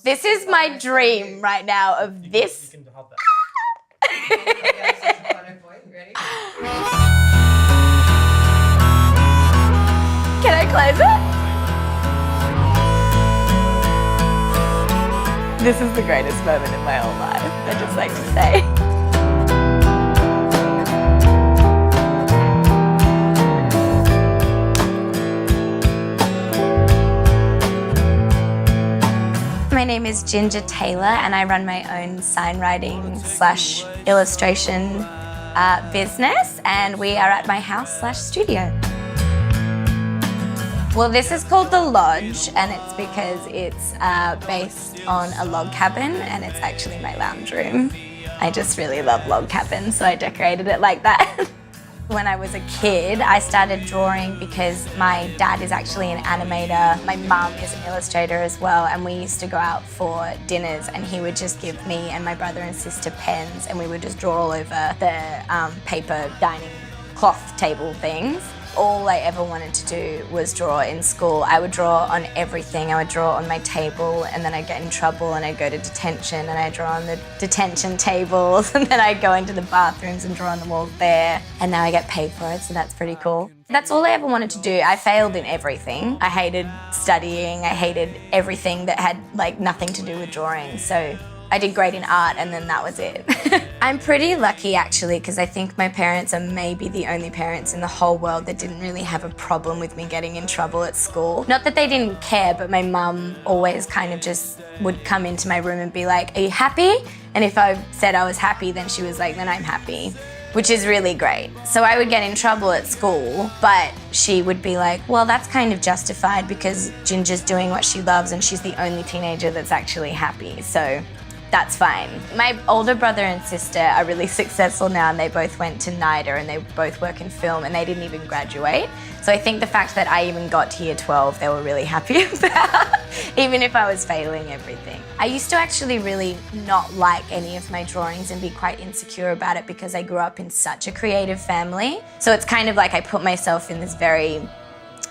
This is my dream right now of this. You can hold that. Ready? Can I close it? This is the greatest moment in my whole life, I'd just like to say. My name is Ginger Taylor and I run my own signwriting / illustration business, and we are at my house / studio. Well, this is called The Lodge, and it's because it's based on a log cabin, and it's actually my lounge room. I just really love log cabins, so I decorated it like that. When I was a kid, I started drawing because my dad is actually an animator. My mum is an illustrator as well, and we used to go out for dinners and he would just give me and my brother and sister pens, and we would just draw all over the paper dining cloth table things. All I ever wanted to do was draw in school. I would draw on everything. I would draw on my table, and then I'd get in trouble and I'd go to detention and I'd draw on the detention tables, and then I'd go into the bathrooms and draw on the walls there. And now I get paid for it, so that's pretty cool. That's all I ever wanted to do. I failed in everything. I hated studying. I hated everything that had nothing to do with drawing. So I did great in art, and then that was it. I'm pretty lucky actually, because I think my parents are maybe the only parents in the whole world that didn't really have a problem with me getting in trouble at school. Not that they didn't care, but my mum always kind of just would come into my room and be like, "Are you happy?" And if I said I was happy, then she was like, "Then I'm happy," which is really great. So I would get in trouble at school, but she would be like, "Well, that's kind of justified because Ginger's doing what she loves and she's the only teenager that's actually happy. So that's fine." My older brother and sister are really successful now, and they both went to NIDA and they both work in film, and they didn't even graduate. So I think the fact that I even got to year 12, they were really happy about, even if I was failing everything. I used to actually really not like any of my drawings and be quite insecure about it because I grew up in such a creative family. So it's kind of like I put myself in this very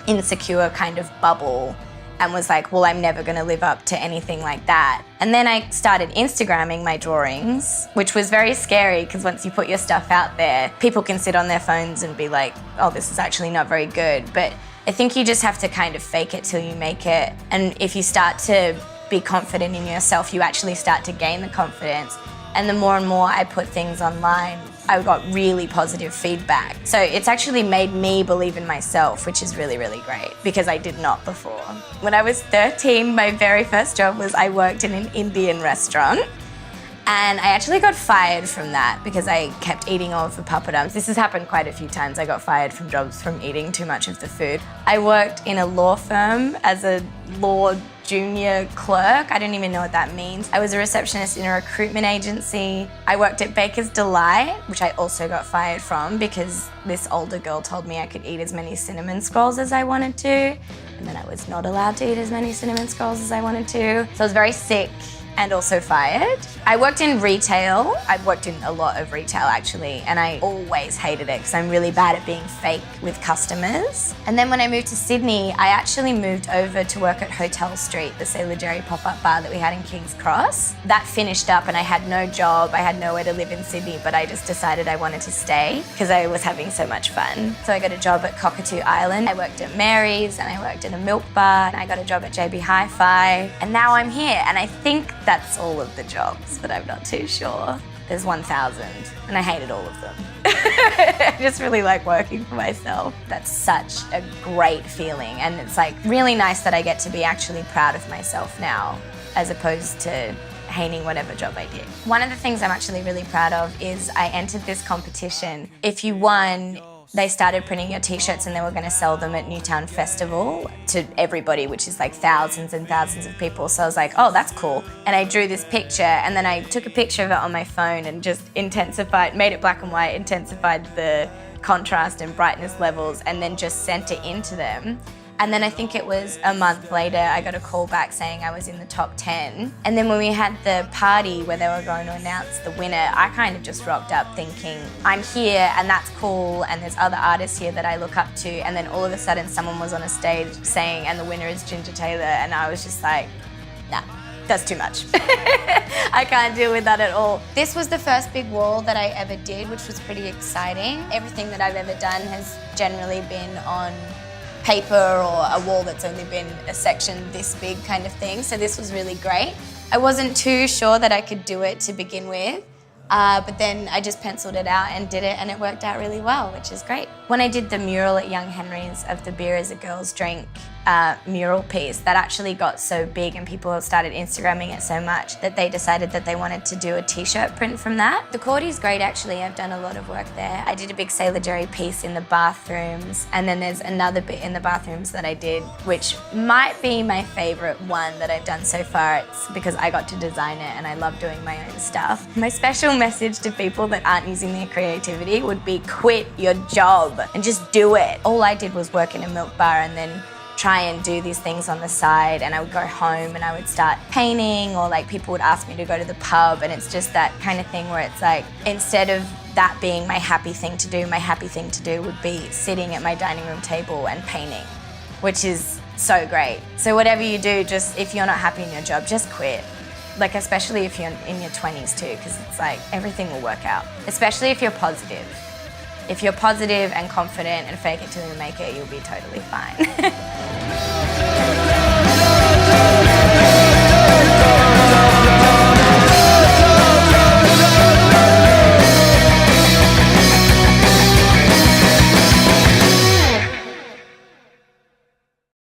insecure kind of bubble and was like, well, I'm never gonna live up to anything like that. And then I started Instagramming my drawings, which was very scary because once you put your stuff out there, people can sit on their phones and be like, oh, this is actually not very good. But I think you just have to kind of fake it till you make it. And if you start to be confident in yourself, you actually start to gain the confidence. And the more and more I put things online, I got really positive feedback. So it's actually made me believe in myself, which is really, really great because I did not before. When I was 13, my very first job was I worked in an Indian restaurant. And I actually got fired from that because I kept eating all of the papadums. This has happened quite a few times. I got fired from jobs from eating too much of the food. I worked in a law firm as a law junior clerk. I don't even know what that means. I was a receptionist in a recruitment agency. I worked at Baker's Delight, which I also got fired from because this older girl told me I could eat as many cinnamon scrolls as I wanted to, and then I was not allowed to eat as many cinnamon scrolls as I wanted to. So I was very sick and also fired. I worked in retail. I've worked in a lot of retail actually, and I always hated it because I'm really bad at being fake with customers. And then when I moved to Sydney, I actually moved over to work at Hotel Street, the Sailor Jerry pop-up bar that we had in King's Cross. That finished up and I had no job. I had nowhere to live in Sydney, but I just decided I wanted to stay because I was having so much fun. So I got a job at Cockatoo Island. I worked at Mary's and I worked in a milk bar, and I got a job at JB Hi-Fi, and now I'm here. And I think that's all of the jobs, but I'm not too sure. There's 1,000 and I hated all of them. I just really like working for myself. That's such a great feeling, and it's really nice that I get to be actually proud of myself now as opposed to hating whatever job I did. One of the things I'm actually really proud of is I entered this competition. If you won, they started printing your t-shirts and they were going to sell them at Newtown Festival to everybody, which is thousands and thousands of people. So I was like, oh, that's cool. And I drew this picture, and then I took a picture of it on my phone and just made it black and white, intensified the contrast and brightness levels, and then just sent it into them. And then I think it was a month later, I got a call back saying I was in the top 10. And then when we had the party where they were going to announce the winner, I kind of just rocked up thinking, I'm here and that's cool, and there's other artists here that I look up to. And then all of a sudden someone was on a stage saying, and the winner is Ginger Taylor. And I was just like, nah, that's too much. I can't deal with that at all. This was the first big wall that I ever did, which was pretty exciting. Everything that I've ever done has generally been on paper or a wall that's only been a section this big kind of thing. So this was really great. I wasn't too sure that I could do it to begin with. But then I just penciled it out and did it, and it worked out really well, which is great. When I did the mural at Young Henry's of the Beer is a Girl's Drink mural piece, that actually got so big and people started Instagramming it so much that they decided that they wanted to do a t-shirt print from that. The Cordy's great actually, I've done a lot of work there. I did a big Sailor Jerry piece in the bathrooms, and then there's another bit in the bathrooms that I did, which might be my favourite one that I've done so far. It's because I got to design it and I love doing my own stuff. My special message to people that aren't using their creativity would be quit your job and just do it. All I did was work in a milk bar and then try and do these things on the side, and I would go home and I would start painting, or like people would ask me to go to the pub, and it's just that kind of thing where it's like, instead of that being my happy thing to do, my happy thing to do would be sitting at my dining room table and painting, which is so great. So whatever you do, just if you're not happy in your job, just quit. Like, especially if you're in your 20s too, because it's like everything will work out, especially if you're positive. If you're positive and confident and fake it till you make it, you'll be totally fine.